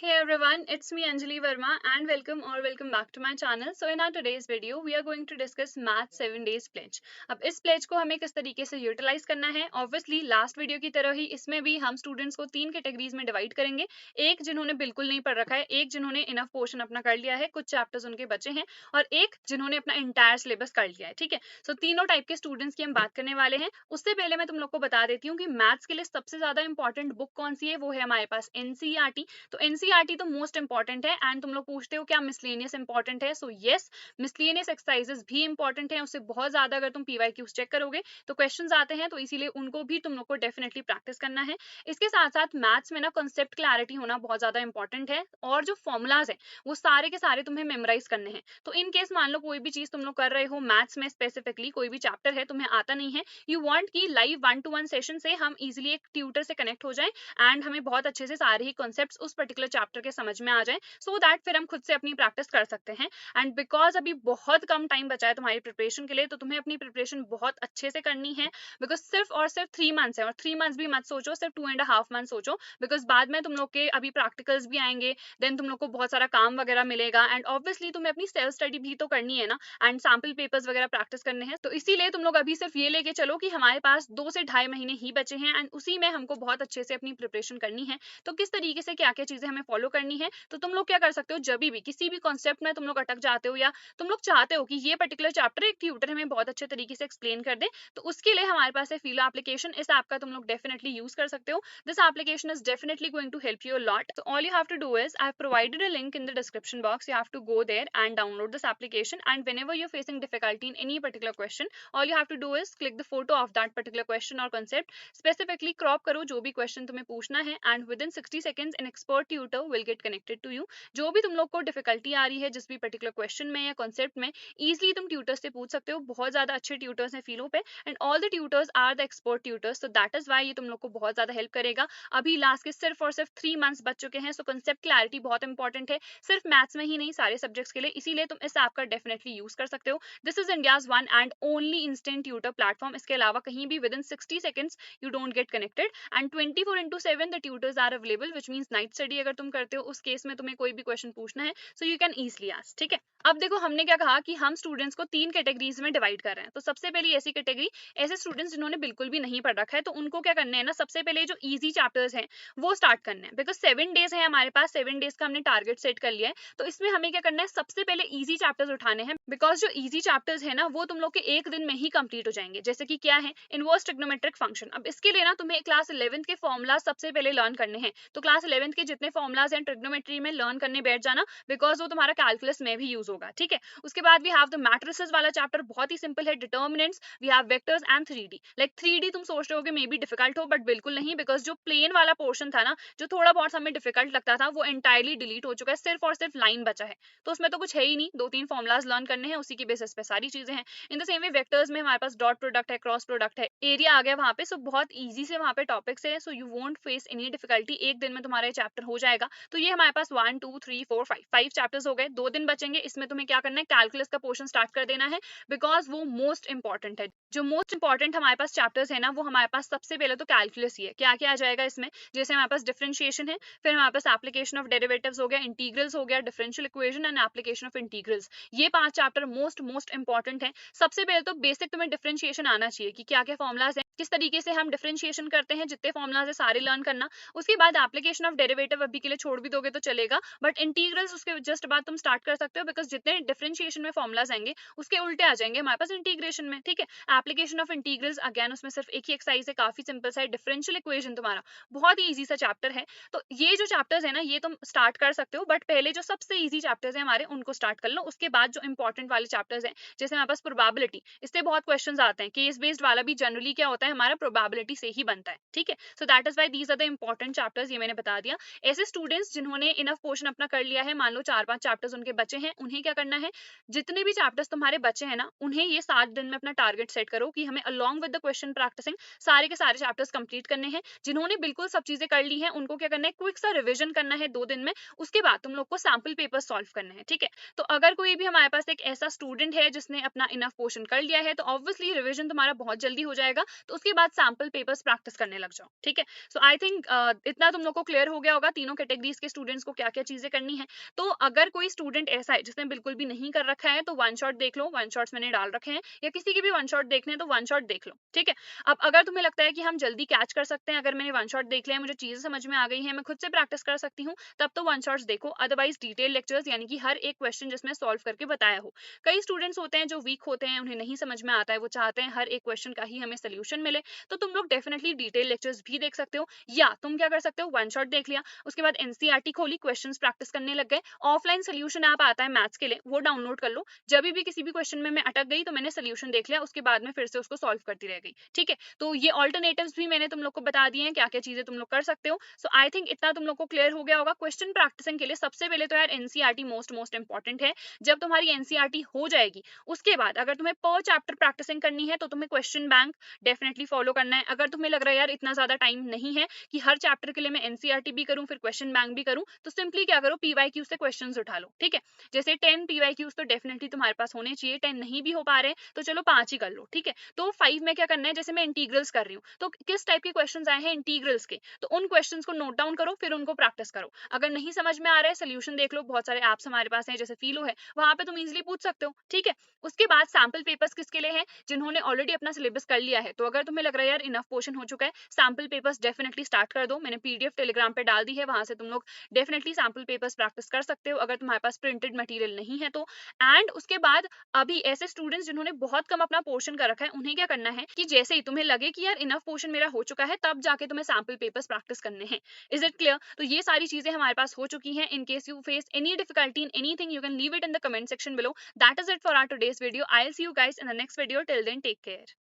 Hey everyone, it's me Anjali Verma and welcome back to my channel. So in our today's video, we are going to discuss Math 7 Days Pledge. अब इस pledge को हमें किस तरीके से utilise करना है? Obviously लास्ट वीडियो की तरह ही इसमें भी हम स्टूडेंट्स को तीन कैटेगरीज में डिवाइड करेंगे। एक जिन्होंने बिल्कुल नहीं पढ़ रखा है, एक जिन्होंने इनफ पोर्शन अपना कर लिया है, कुछ चैप्टर्स उनके बचे हैं, और एक जिन्होंने अपना इंटायर सिलेबस कर लिया है। ठीक है, सो तीनों टाइप के स्टूडेंट्स की हम बात करने वाले हैं। उससे पहले मैं तुम लोग को बता देती हूँ कि मैथ्स के लिए सबसे ज्यादा इंपॉर्टेंट बुक कौन सी है। वो है हमारे पास एनसीईआरटी। तो एनसीईआरटी तो मोस्ट इंपॉर्टेंट है एंड तुम लोग पूछते हो क्या मिसलेनियस इंपॉर्टेंट है। सो यस, मिसलेनियस एक्सरसाइजेस भी इंपॉर्टेंट है। उससे बहुत ज्यादा अगर तुम पीवाईक्यूज चेक करोगे तो क्वेश्चंस आते हैं, तो इसीलिए उनको भी तुम लोग को डेफिनेटली प्रैक्टिस करना है। इसके साथ साथ मैथ्स में ना कॉन्सेप्ट क्लैरिटी होना बहुत ज्यादा इंपॉर्टेंट है, और जो फॉर्मुलाज है वो सारे के सारे तुम्हें मेमोराइज करने हैं। तो इन केस मान लो कोई भी चीज तुम लोग कर रहे हो मैथ्स में, स्पेसिफिकली कोई भी चैप्टर है तुम्हें आता नहीं है, यू वांट कि लाइव 1-to-1 सेशन से हम इजीली एक ट्यूटर से कनेक्ट हो जाएं एंड हमें बहुत अच्छे से सारे ही कॉन्सेप्ट्स उस पर्टिकुलर चैप्टर के समझ में आ जाए, सो दैट फिर हम खुद से अपनी प्रैक्टिस कर सकते हैं। एंड बिकॉज अभी बहुत कम टाइम बचा है तुम्हारी प्रिपरेशन के लिए, तो तुम्हें अपनी प्रिपरेशन बहुत अच्छे से करनी है। बिकॉज सिर्फ और सिर्फ 3 मंथ्स है, और 3 मंथ्स भी मत सोचो, सिर्फ 2.5 मंथ सोचो। बिकॉज बाद में तुम लोग के अभी प्रैक्टिकल्स भी आएंगे, देन तुम लोग को बहुत सारा काम वगैरह मिलेगा, एंड ऑब्वियसली तुम्हें अपनी सेल्फ स्टडी भी तो करनी है ना, एंड सैम्पल पेपर्स वगैरह प्रैक्टिस करने हैं। तो इसीलिए तुम लोग अभी सिर्फ ये लेके चलो कि हमारे पास 2 से ढाई महीने ही बचे हैं एंड उसी में हमको बहुत अच्छे से अपनी प्रिपरेशन करनी है। तो किस तरीके से क्या क्या चीजें हमें फॉलो करनी है, तो तुम लोग क्या कर सकते हो, जब भी किसी भी कॉन्सेप्ट में तुम लोग अटक जाते हो या तुम लोग चाहते हो कि ये पर्टिकुलर चैप्टर एक ट्यूटर हमें बहुत अच्छे तरीके से एक्सप्लेन कर दे, तो उसके लिए हमारे पास है फीलो एप्लीकेशन। इस ऐप का तुम लोग डेफिनेटली यूज कर सकते हो। This application is definitely going to help you a lot. So all you have to do is I have provided a link in the description box. You have to go there and download this application, and whenever you're facing difficulty in any particular question, all you have to do is click the photo of that particular question or concept, specifically crop करो जो भी question तुम्हें पूछना है, and within 60 seconds an expert tutor will get connected to you. जो भी तुम लोग को डिफिकल्टी आ रही है जिस भी पर्टिकुलर क्वेश्चन में या कॉन्सेप्ट में, इजीली तुम ट्यूटर से पूछ सकते हो। बहुत ज्यादा अच्छे ट्यूटर्स हैं फीलो पे, and all the tutors are the expert tutors, so that is why ये तुम लोग को बहुत ज्यादा हेल्प करेगा। अभी लास्ट के सिर्फ और सिर्फ 3 मंथ्स बच चुके हैं, सो कंसेप्ट क्लैरिटी बहुत इंपॉर्टेंट है, सिर्फ मैथ्स में ही नहीं, सारे सब्जेक्ट्स के लिए। इसीलिए तुम इस ऐप का डेफिनेटली यूज कर सकते हो। This is India's one and only instant tutor platform. इसके अलावा कहीं भी within 60 seconds you don't get connected, and 24/7 the tutors are available, which means night study अगर तुम करते हो उस केस में तुम्हें कोई भी क्वेश्चन पूछना है, so you can easily ask. ठीक है, अब देखो हमने क्या कहा कि हम स्टूडेंट्स को तीन कैटेगरीज में डिवाइड कर रहे हैं। तो सबसे पहली ऐसी कैटेगरी, ऐसे स्टूडेंट्स जिन्होंने बिल्कुल भी नहीं पढ़ रखा है, तो उनको क्या करना है ना, सबसे पहले जो इजी चैप्टर्स हैं वो स्टार्ट करना है। बिकॉज 7 डेज है हमारे पास, 7 डेज का हमने टारगेट सेट कर लिया है, तो इसमें हमें क्या करना है, सबसे पहले इजी चैप्टर्स उठाने हैं। बिकॉज जो इजी चैप्टर्स है ना वो तुम लोग के एक दिन में ही कंप्लीट हो जाएंगे। जैसे कि क्या है, इनवर्स ट्रिग्नोमेट्रिक फंक्शन। अब इसके लिए ना तुम्हें क्लास 11th के फॉर्मुला सबसे पहले लर्न करने हैं। तो क्लास 11th के जितने फॉर्मुलाज हैं ट्रिग्नोमेट्री में लर्न करने बैठ जाना, बिकॉज वो तुम्हारा कैलकुलस में भी यूज होगा। ठीक है, उसके बाद वी हैव द मैट्रिसेस वाला चैप्टर, बहुत ही सिंपल है, determinants, we have vectors and 3D। Like 3D तुम सोच रहे हो कि मे बी डिफिकल्ट हो, बट बिल्कुल नहीं, बिकॉज जो प्लेन वाला पोर्शन था ना, जो थोड़ा बहुत हमें डिफिकल्ट लगता था, वो एंटायरली डिलीट हो चुका है, सिर्फ और सिर्फ लाइन बचा है। तो उसमें तो कुछ है ही नहीं, 2-3 फॉर्मुलाज लर्न करने हैं, उसी की बेसिस पे सारी चीजें हैं। In the same way vectors में हमारे पास डॉट प्रोडक्ट है, क्रॉस प्रोडक्ट है, एरिया आ गया वहां पे। सो बहुत इजी से वहां पे टॉपिक्स है, so you won't face any difficulty, एक दिन में तुम्हारा ये चैप्टर हो जाएगा। तो ये हमारे पास 1 2 3 4 5 चैप्टर्स हो गए, 2 दिन बचेंगे। इसमें तुम्हें क्या करना है, कैलकुलस का पोर्शन स्टार्ट कर देना है, बिकॉज वो मोस्ट इंपॉर्टेंट है। जो मोस्ट इंपॉर्टेंट हमारे पास चैप्टर्स है ना, वो हमारे पास सबसे पहले तो कैलकुलस ही है। क्या क्या आ जाएगा इसमें, जैसे हमारे पास डिफरेंशिएशन है, फिर हमारे पास एप्लीकेशन ऑफ डेरिवेटिव्स हो गया, इंटीग्रल्स हो गया, differential equation and application of integrals. ये 5 चैप्टर मोस्ट इंपॉर्टेंट है। सबसे पहले तो बेसिक तुम्हें डिफरेंशिएशन आना चाहिए कि क्या क्या फॉर्मुलाज है, किस तरीके से हम डिफरेंशिएशन करते हैं, जितने फॉर्मुलाज है सारे लर्न करना। उसके बाद एप्लीकेशन ऑफ डेरिवेटिव अभी के लिए छोड़ भी दोगे तो चलेगा, बट इंटीग्रल्स उसके जस्ट बाद तुम स्टार्ट कर सकते हो, बिकॉज जितने डिफरेंशिएशन में फॉर्मुलाज आएंगे उसके उल्टे आ जाएंगे हमारे पास इंटीग्रेशन में। ठीक है, एप्लीकेशन ऑफ इंटीग्रल्स अगेन उसमें सिर्फ एक ही एक्सरसाइज है, काफी सिंपल सा है, डिफरेंशियल इक्वेशन तुम्हारा बहुत ही इजी सा चैप्टर है। तो ये जो चैप्टर्स है ना ये तुम स्टार्ट कर सकते हो, बट पहले जो सबसे इजी चैप्टर्स है हमारे उनको स्टार्ट कर लो। उसके बाद जो इंपॉर्टेंट वाले चैप्टर्स हैं, जैसे हमारे पास प्रोबेबिलिटी, इससे बहुत क्वेश्चंस आते हैं, केस बेस्ड वाला भी जनरली क्या होता है हमारा प्रोबेबिलिटी से ही बनता है। ठीक है, so that is why these are the important chapters, ये मैंने बता दिया। ऐसे स्टूडेंट्स जिन्होंने इनफ पोर्शन अपना कर लिया है, मान लो 4-5 चैप्टर्स उनके बचे हैं, उन्हें क्या करना है, जितने भी चैप्टर्स तुम्हारे बचे हैं ना उन्हें ये 7 दिन में अपना टारगेट सेट करो कि हमें along with the question practising सारे के सारे चैप्टर्स कंप्लीट करने हैं। जिन्होंने बिल्कुल सब चीजें कर ली हैं उनको क्या करना है, क्विक सा रिविजन करना है 2 दिन में। उसके बाद तुम लोग को सैंपल पेपर सॉल्व करने हैं। ठीक है, तो अगर कोई भी हमारे पास एक ऐसा स्टूडेंट है जिसने अपना इनफ पोर्शन कर लिया है, तो ऑब्वियसली रिविजन तुम्हारा बहुत जल्दी हो जाएगा। तो तो उसके बाद सैम्पल पेपर्स प्रैक्टिस करने लग जाओ, ठीक है। सो आई थिंक इतना तुम लोग को क्लियर हो गया होगा तीनों कैटेगरीज के स्टूडेंट्स को क्या क्या चीजें करनी है। तो अगर कोई स्टूडेंट ऐसा है जिसने बिल्कुल भी नहीं कर रखा है तो वन शॉट देख लो, वन शॉट्स मैंने डाल रखे हैं, या किसी के भी वन शॉट देखने हैं तो वन शॉट देख लो, ठीक है। अब अगर तुम्हें लगता है कि हम जल्दी कैच कर सकते हैं, अगर मैंने वन शॉट देख लिया, मुझे चीजें समझ में आ गई हैं, मैं खुद से प्रैक्टिस कर सकती हूँ, तब तो वन शॉट्स देखो। अदरवाइज डिटेल लेक्चर्स यानी कि हर एक क्वेश्चन जिसमें सॉल्व करके बताया हो। कई स्टूडेंट्स होते हैं जो वीक होते हैं, उन्हें नहीं समझ में आता है, वो चाहते हैं हर एक क्वेश्चन का ही हमें सोल्यूशन मिले, तो तुम लोग डेफिनेटली डिटेल लेक्चर्स भी देख सकते हो। या तुम क्या कर सकते हो, वन शॉट देख लिया, उसके बाद एनसीईआरटी खोली, क्वेश्चंस प्रैक्टिस करने लग गए। ऑफलाइन सोल्यूशन ऐप आता है मैथ्स के लिए, वो डाउनलोड कर लो। जब भी किसी भी क्वेश्चन में मैं अटक गई तो मैंने सोल्यूशन देख लिया, उसके बाद में फिर से उसको सॉल्व करती रह गई, ठीक है। तो ये ऑल्टरनेटिव्स भी मैंने तुम लोग को बता दिए हैं, क्या क्या चीजें तुम लोग कर सकते हो। सो आई थिंक इतना तुम लोग को क्लियर हो गया होगा। क्वेश्चन प्रैक्टिसिंग के लिए सबसे पहले तो यार एनसीईआरटी मोस्ट मोस्ट इंपॉर्टेंट है। जब तुम्हारी एनसीईआरटी हो जाएगी, उसके बाद अगर तुम्हें पर चैप्टर प्रैक्टिसिंग करनी है तो तुम्हें क्वेश्चन बैंक डेफिनेटली फॉलो करना है। अगर तुम्हें लग रहा है यार इतना ज्यादा टाइम नहीं है कि हर चैप्टर के लिए मैं एनसीईआरटी भी करूं फिर क्वेश्चन बैंक भी करूं, तो सिंपली क्या करो, पीवाईक्यू से क्वेश्चंस उठा लो, ठीक है। जैसे 10 पीवाईक्यूज तो डेफिनेटली तुम्हारे पास होने चाहिए, 10 नहीं भी हो पा रहे तो चलो 5 ही कर लो, ठीक है। तो 5 में क्या करना है, जैसे मैं इंटीग्रल्स कर रही हूँ तो किस टाइप के क्वेश्चंस आए हैं इंटीग्रल्स के, तो उन क्वेश्चंस को नोट डाउन करो, फिर उनको प्रैक्टिस करो। अगर नहीं समझ में आ रहा है, सोल्यूशन देख लो, बहुत सारे ऐप्स हमारे पास हैं, जैसे फीलो है, वहां पे तुम इजीली पूछ सकते हो, ठीक है। उसके बाद सैंपल पेपर्स किसके लिए हैं, जिन्होंने ऑलरेडी अपना सिलेबस कर लिया है। तो अगर तुम्हें लग रहा है यार इनफ पोर्शन हो चुका है, सैंपल पेपर्स डेफिनेटली स्टार्ट कर दो। मैंने पीडीएफ टेलीग्राम पे डाल दी है, वहां से तुम लोग डेफिनेटली सैंपल पेपर्स प्रैक्टिस कर सकते हो अगर तुम्हारे पास प्रिंटेड मटेरियल नहीं है तो। एंड उसके बाद अभी ऐसे स्टूडेंट्स जिन्होंने बहुत कम अपना पोर्शन कर रखा है, उन्हें क्या करना है कि जैसे ही तुम्हें लगे कि यार इनफ पोर्शन मेरा हो चुका है, तब जाके तुम्हें सैंपल पेपर्स प्रैक्टिस करने हैं। Is it clear? तो ये सारी चीजें हमारे पास हो चुकी हैं। In case you face any difficulty in anything, you can leave it in the comment section below. That is it for our today's video. I will see you guys in the next video. Till then take care.